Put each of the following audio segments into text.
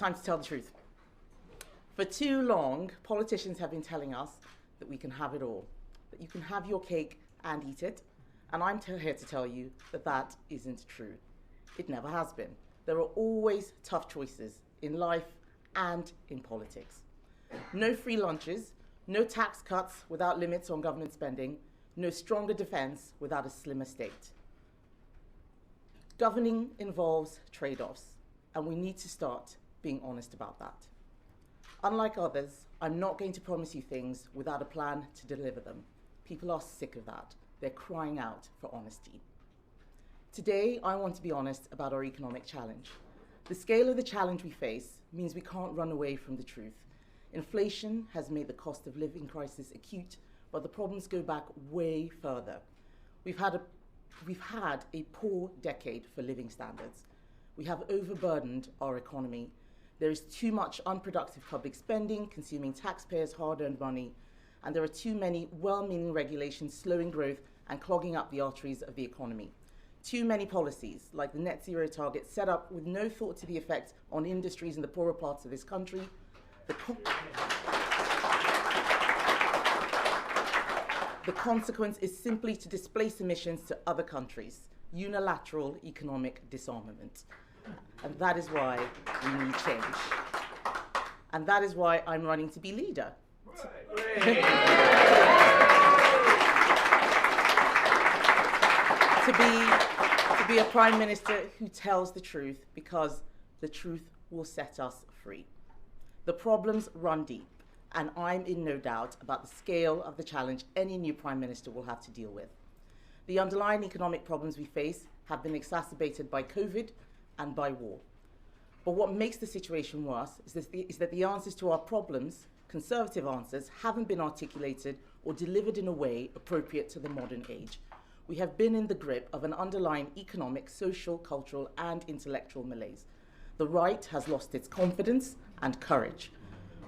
time to tell the truth. For too long, politicians have been telling us that we can have it all, that you can have your cake and eat it, and I'm here to tell you that that isn't true. It never has been. There are always tough choices in life and in politics. No free lunches, no tax cuts without limits on government spending, no stronger defense without a slimmer state. Governing involves trade-offs, and we need to start being honest about that. Unlike others, I'm not going to promise you things without a plan to deliver them. People are sick of that. They're crying out for honesty. Today, I want to be honest about our economic challenge. The scale of the challenge we face means we can't run away from the truth. Inflation has made the cost of living crisis acute, but the problems go back way further. We've had a poor decade for living standards. We have overburdened our economy. There is too much unproductive public spending, consuming taxpayers' hard-earned money, and there are too many well-meaning regulations slowing growth and clogging up the arteries of the economy. Too many policies, like the net zero target, set up with no thought to the effect on industries in the poorer parts of this country. The consequence is simply to displace emissions to other countries, unilateral economic disarmament. And that is why we need change. And that is why I'm running to be leader. to be a prime minister who tells the truth, because the truth will set us free. The problems run deep, and I'm in no doubt about the scale of the challenge any new prime minister will have to deal with. The underlying economic problems we face have been exacerbated by COVID and by war. But what makes the situation worse is that the answers to our problems, conservative answers, haven't been articulated or delivered in a way appropriate to the modern age. We have been in the grip of an underlying economic, social, cultural, and intellectual malaise. The right has lost its confidence and courage.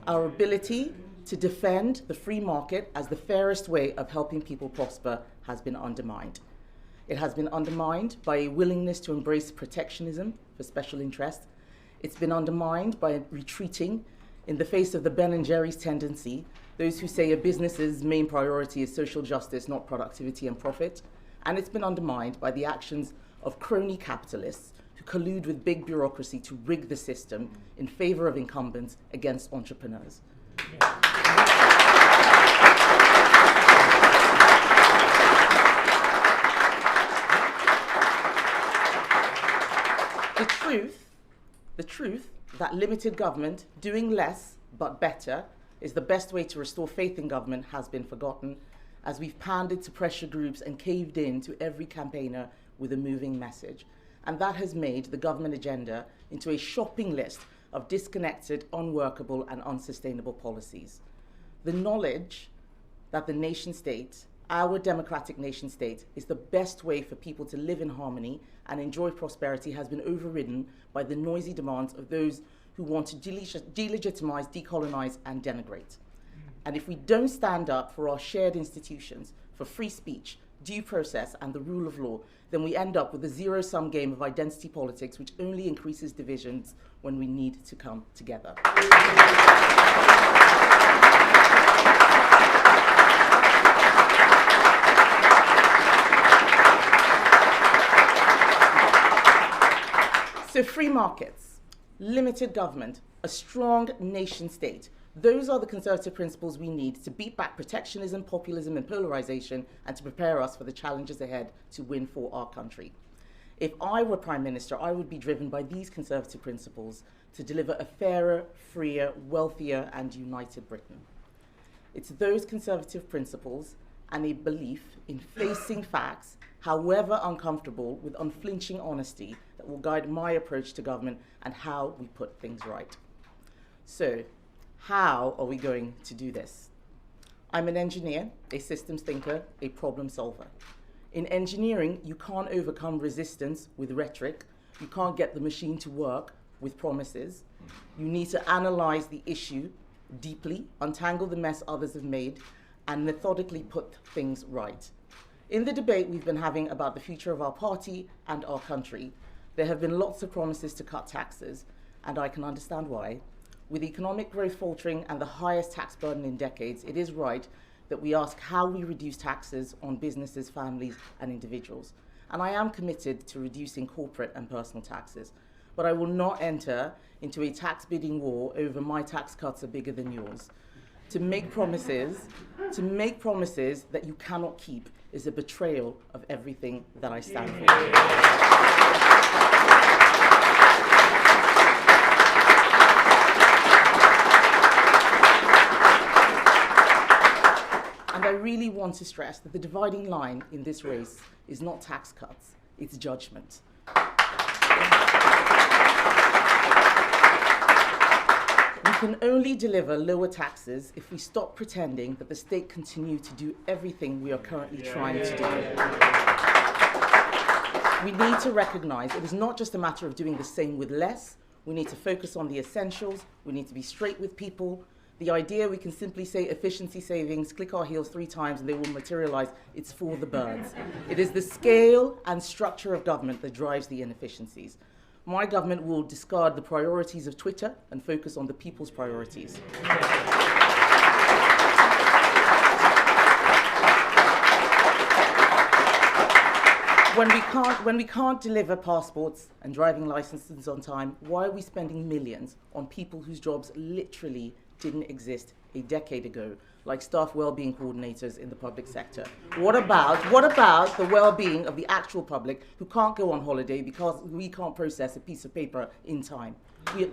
Our ability to defend the free market as the fairest way of helping people prosper has been undermined. It has been undermined by a willingness to embrace protectionism for special interests. It's been undermined by retreating in the face of the Ben & Jerry's tendency, those who say a business's main priority is social justice, not productivity and profit. And it's been undermined by the actions of crony capitalists who collude with big bureaucracy to rig the system in favor of incumbents against entrepreneurs. The truth that limited government, doing less but better, is the best way to restore faith in government has been forgotten, as we've pandered to pressure groups and caved in to every campaigner with a moving message. And that has made the government agenda into a shopping list of disconnected, unworkable, and unsustainable policies. The knowledge that the nation state, our democratic nation state, is the best way for people to live in harmony and enjoy prosperity has been overridden by the noisy demands of those who want to delegitimize, decolonize, and denigrate. And if we don't stand up for our shared institutions, for free speech, due process, and the rule of law, then we end up with a zero-sum game of identity politics, which only increases divisions when we need to come together. So free markets, limited government, a strong nation state, those are the conservative principles we need to beat back protectionism, populism, and polarization, and to prepare us for the challenges ahead to win for our country. If I were Prime Minister, I would be driven by these conservative principles to deliver a fairer, freer, wealthier, and united Britain. It's those conservative principles and a belief in facing facts, however uncomfortable, with unflinching honesty that will guide my approach to government and how we put things right. So, how are we going to do this? I'm an engineer, a systems thinker, a problem solver. In engineering, you can't overcome resistance with rhetoric. You can't get the machine to work with promises. You need to analyze the issue deeply, untangle the mess others have made, and methodically put things right. In the debate we've been having about the future of our party and our country, there have been lots of promises to cut taxes, and I can understand why. With economic growth faltering and the highest tax burden in decades, it is right that we ask how we reduce taxes on businesses, families, and individuals. And I am committed to reducing corporate and personal taxes. But I will not enter into a tax bidding war over my tax cuts are bigger than yours. To make promises that you cannot keep is a betrayal of everything that I stand for. And I really want to stress that the dividing line in this race is not tax cuts, it's judgment. We can only deliver lower taxes if we stop pretending that the state continue to do everything we are currently trying to do. We need to recognize it is not just a matter of doing the same with less. We need to focus on the essentials. We need to be straight with people. The idea we can simply say efficiency savings, click our heels 3 times and they will materialize, it's for the birds. It is the scale and structure of government that drives the inefficiencies. My government will discard the priorities of Twitter and focus on the people's priorities. When we can't deliver passports and driving licenses on time, why are we spending millions on people whose jobs literally didn't exist a decade ago, like staff well-being coordinators in the public sector? What about the well-being of the actual public who can't go on holiday because we can't process a piece of paper in time? We are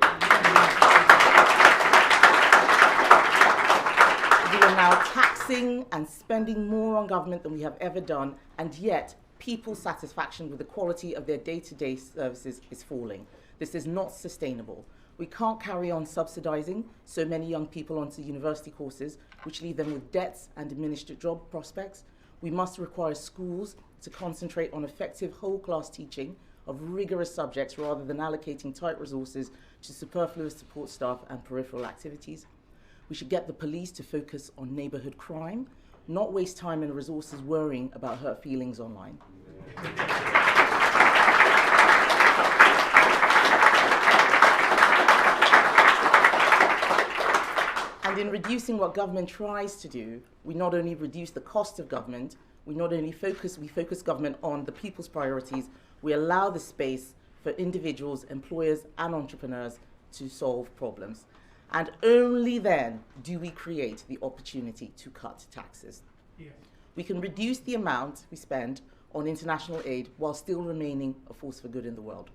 now taxing and spending more on government than we have ever done, and yet people's satisfaction with the quality of their day-to-day services is falling. This is not sustainable. We can't carry on subsidizing so many young people onto university courses, which leave them with debts and diminished job prospects. We must require schools to concentrate on effective whole-class teaching of rigorous subjects rather than allocating tight resources to superfluous support staff and peripheral activities. We should get the police to focus on neighborhood crime, not waste time and resources worrying about hurt feelings online. And in reducing what government tries to do, we not only reduce the cost of government, we focus government on the people's priorities, we allow the space for individuals, employers, and entrepreneurs to solve problems. And only then do we create the opportunity to cut taxes. Yeah. We can reduce the amount we spend on international aid while still remaining a force for good in the world.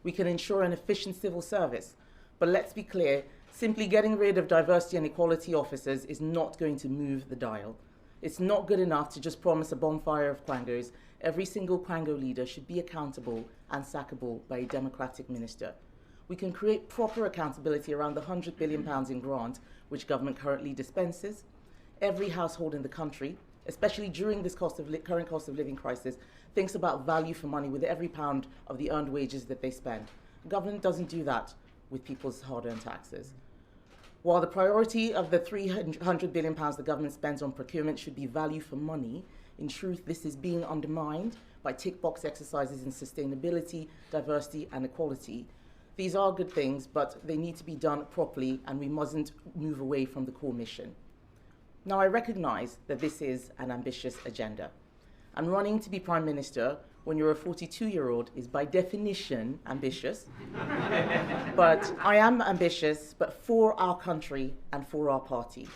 We can ensure an efficient civil service, but let's be clear, simply getting rid of diversity and equality officers is not going to move the dial. It's not good enough to just promise a bonfire of quangos. Every single quango leader should be accountable and sackable by a democratic minister. We can create proper accountability around the £100 billion in grant which government currently dispenses. Every household in the country, especially during this current cost of living crisis, thinks about value for money with every pound of the earned wages that they spend. Government doesn't do that with people's hard-earned taxes. While the priority of the £300 billion the government spends on procurement should be value for money, in truth, this is being undermined by tick-box exercises in sustainability, diversity, and equality. These are good things, but they need to be done properly, and we mustn't move away from the core mission. Now, I recognize that this is an ambitious agenda, and running to be Prime Minister when you're a 42-year-old is by definition ambitious. But I am ambitious, but for our country and for our party.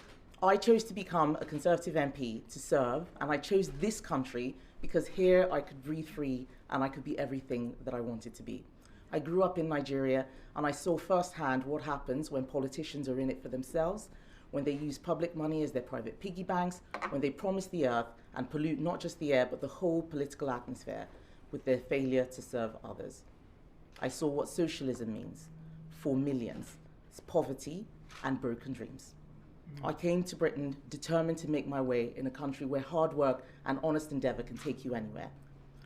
I chose to become a Conservative MP to serve, and I chose this country because here I could breathe free and I could be everything that I wanted to be. I grew up in Nigeria, and I saw firsthand what happens when politicians are in it for themselves, when they use public money as their private piggy banks, when they promise the earth and pollute not just the air but the whole political atmosphere with their failure to serve others. I saw what socialism means for millions. It's poverty and broken dreams. I came to Britain determined to make my way in a country where hard work and honest endeavour can take you anywhere.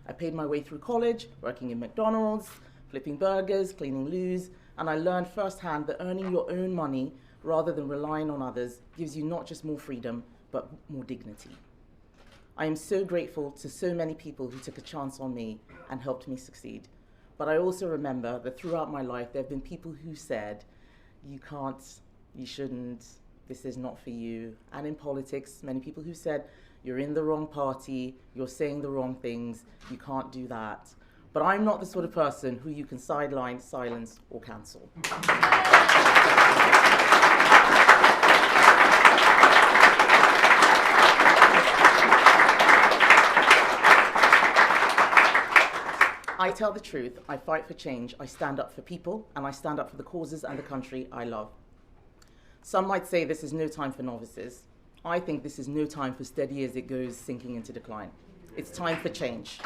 I paid my way through college, working in McDonald's, flipping burgers, cleaning loos, and I learned firsthand that earning your own money rather than relying on others gives you not just more freedom, but more dignity. I am so grateful to so many people who took a chance on me and helped me succeed. But I also remember that throughout my life, there have been people who said, you can't, you shouldn't, this is not for you. And in politics, many people who said, you're in the wrong party, you're saying the wrong things, you can't do that. But I'm not the sort of person who you can sideline, silence, or cancel. I tell the truth, I fight for change, I stand up for people, and I stand up for the causes and the country I love. Some might say this is no time for novices. I think this is no time for steady as it goes, sinking into decline. It's time for change.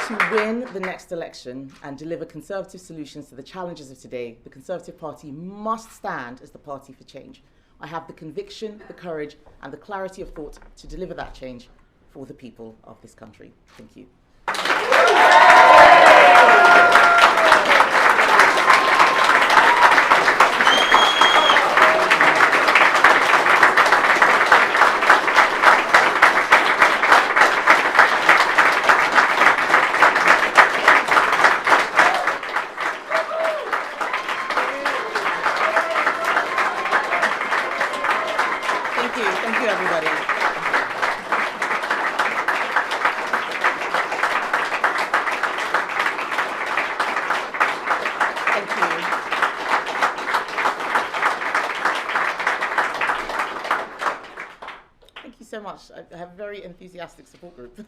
To win the next election and deliver Conservative solutions to the challenges of today, the Conservative Party must stand as the party for change. I have the conviction, the courage, and the clarity of thought to deliver that change for the people of this country. Thank you. Thank you, everybody. Thank you. Thank you so much. I have a very enthusiastic support group.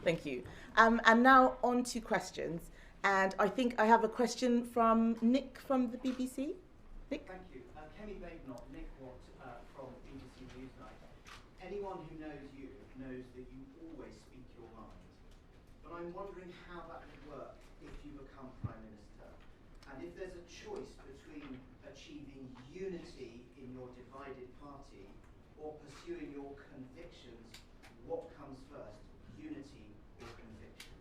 Thank you. And now on to questions. And I think I have a question from Nick from the BBC. Nick? Thank you. Kemi Badenoch, Nick Watt from BBC Newsnight. Anyone who knows you knows that you always speak your mind. But I'm wondering how that would work if you become Prime Minister. And if there's a choice between achieving unity in your divided party or pursuing your convictions, what comes first, unity or conviction?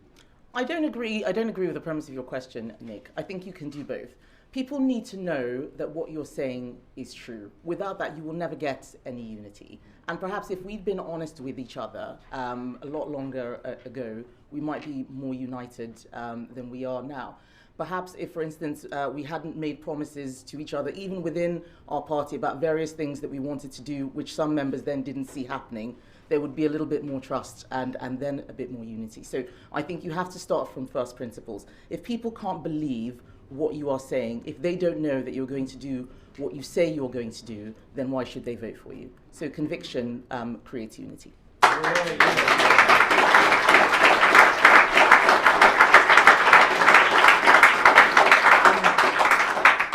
I don't agree with the premise of your question, Nick. I think you can do both. People need to know that what you're saying is true. Without that, you will never get any unity. And perhaps if we'd been honest with each other a lot longer ago, we might be more united than we are now. Perhaps if, for instance, we hadn't made promises to each other, even within our party, about various things that we wanted to do, which some members then didn't see happening, there would be a little bit more trust and then a bit more unity. So I think you have to start from first principles. If people can't believe what you are saying, if they don't know that you're going to do what you say you're going to do, then why should they vote for you? So conviction creates unity.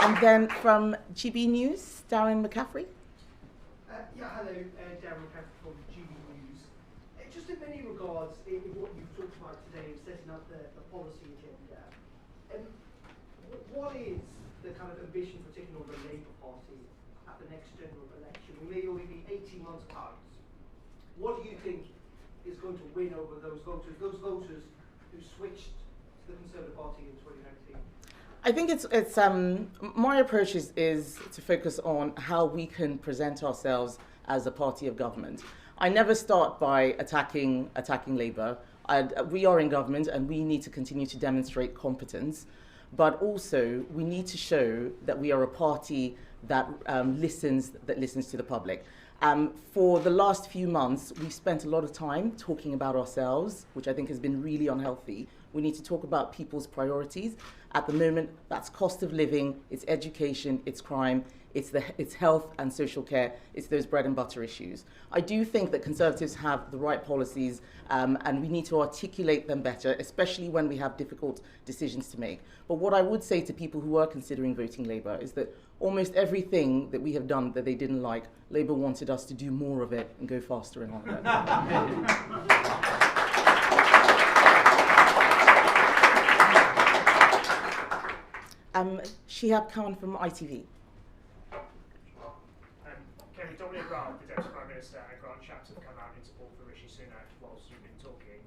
And then from GB News, Darren McCaffrey. Yeah, hello, Darren McCaffrey from GB News. Just in many regards, in what you've talked about today, setting up the policy agenda, what is the kind of ambition for taking on the Labour Party at the next general election? We may only be 18 months out. What do you think is going to win over those voters who switched to the Conservative Party in 2019? I think it's my approach is to focus on how we can present ourselves as a party of government. I never start by attacking Labour. We are in government and we need to continue to demonstrate competence, but also we need to show that we are a party that listens to the public. For the last few months, we've spent a lot of time talking about ourselves, which I think has been really unhealthy. We need to talk about people's priorities. At the moment, that's cost of living, it's education, it's crime, it's health and social care, it's those bread and butter issues. I do think that Conservatives have the right policies and we need to articulate them better, especially when we have difficult decisions to make. But what I would say to people who are considering voting Labour is that almost everything that we have done that they didn't like, Labour wanted us to do more of it and go faster and harder. Shihab Khan from ITV. Kemi, Dominic Raab, the Deputy Prime Minister, and Grant Shapps have come out in support for Rishi Sunak whilst you've been talking.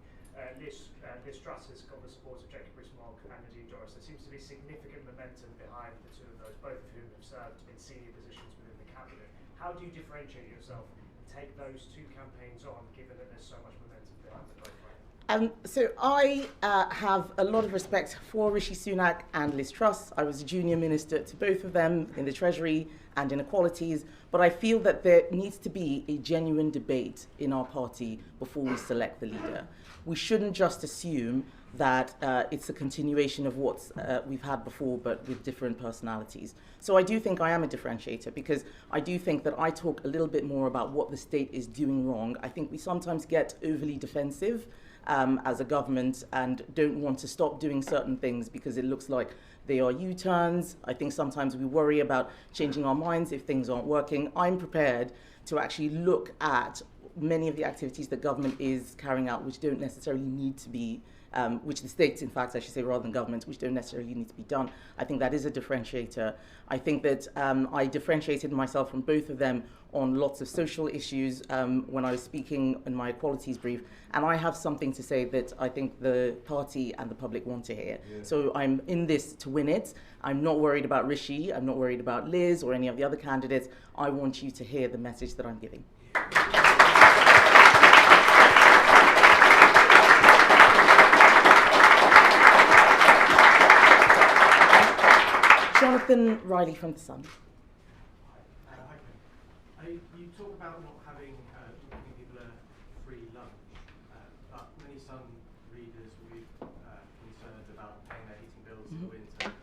Liz Truss has got the support of Jacob Rees-Mogg and Nadine Dorries. There seems to be significant momentum behind the two of those, both of whom have served in senior positions within the cabinet. How do you differentiate yourself take those two campaigns on, given that there's so much momentum behind the both right now? So I have a lot of respect for Rishi Sunak and Liz Truss. I was a junior minister to both of them in the Treasury and inequalities, but I feel that there needs to be a genuine debate in our party before we select the leader. We shouldn't just assume that it's a continuation of what we've had before, but with different personalities. So I do think I am a differentiator, because I do think that I talk a little bit more about what the state is doing wrong. I think we sometimes get overly defensive as a government and don't want to stop doing certain things because it looks like they are U-turns. I think sometimes we worry about changing our minds if things aren't working. I'm prepared to actually look at many of the activities that government is carrying out which don't necessarily need to be, which the states, in fact, I should say, rather than governments, which don't necessarily need to be done. I think that is a differentiator. I think that I differentiated myself from both of them on lots of social issues when I was speaking in my equalities brief, and I have something to say that I think the party and the public want to hear. Yeah. So I'm in this to win it. I'm not worried about Rishi, I'm not worried about Liz or any of the other candidates. I want you to hear the message that I'm giving. Jonathan Riley from The Sun. You talk about not giving people a free lunch, but many Sun readers will be concerned about paying their heating bills in the winter,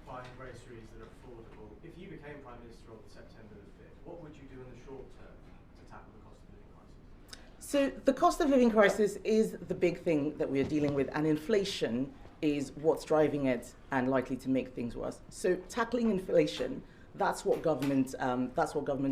buying groceries that are affordable. If you became Prime Minister on September the 5th, what would you do in the short term to tackle the cost of living crisis? So the cost of living crisis is the big thing that we are dealing with, and inflation is what's driving it and likely to make things worse. So tackling inflation, that's what government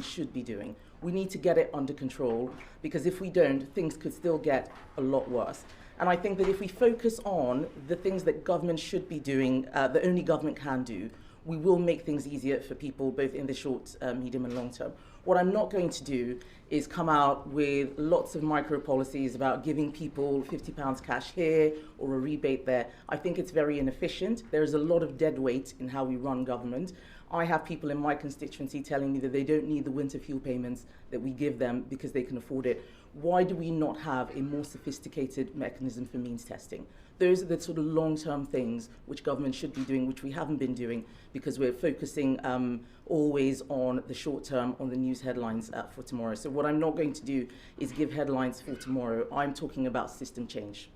should be doing. We need to get it under control, because if we don't, things could still get a lot worse. And I think that if we focus on the things that government should be doing, that only government can do, we will make things easier for people, both in the short, medium and long term. What I'm not going to do is come out with lots of micro policies about giving people £50 cash here or a rebate there. I think it's very inefficient. There is a lot of dead weight in how we run government. I have people in my constituency telling me that they don't need the winter fuel payments that we give them because they can afford it. Why do we not have a more sophisticated mechanism for means testing? Those are the sort of long-term things which government should be doing, which we haven't been doing, because we're focusing always on the short term, on the news headlines for tomorrow. So what I'm not going to do is give headlines for tomorrow. I'm talking about system change.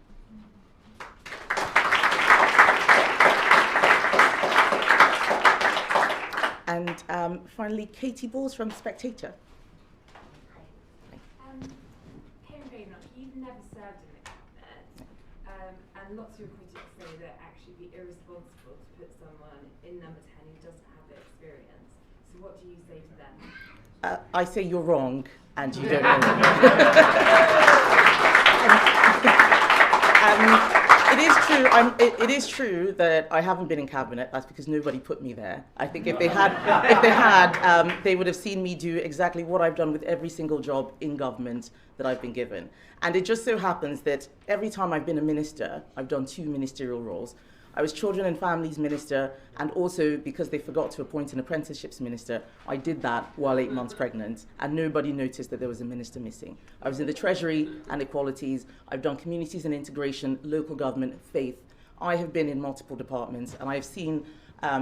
And finally, Katie Balls from Spectator. Kemi Badenoch, you've never served in the cabinet, and lots of your critics say that actually it'd be irresponsible to put someone in number 10 who doesn't have the experience. So what do you say to them? I say you're wrong, and you don't know. It is true. It is true that I haven't been in cabinet. That's because nobody put me there. I think if they had, they would have seen me do exactly what I've done with every single job in government that I've been given. And it just so happens that every time I've been a minister, I've done 2 ministerial roles. I was Children and Families Minister, and also because they forgot to appoint an Apprenticeships Minister, I did that while 8 months pregnant, and nobody noticed that there was a minister missing. I was in the Treasury and Equalities. I've done Communities and Integration, Local Government, Faith. I have been in multiple departments, and I've seen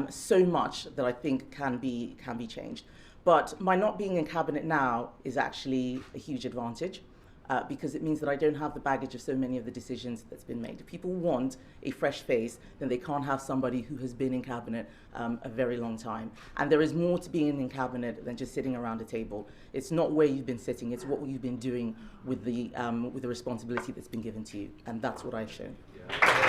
so much that I think can be changed. But my not being in cabinet now is actually a huge advantage. Because it means that I don't have the baggage of so many of the decisions that's been made. If people want a fresh face, then they can't have somebody who has been in cabinet a very long time. And there is more to being in cabinet than just sitting around a table. It's not where you've been sitting, it's what you've been doing with the responsibility that's been given to you. And that's what I've shown. Yeah.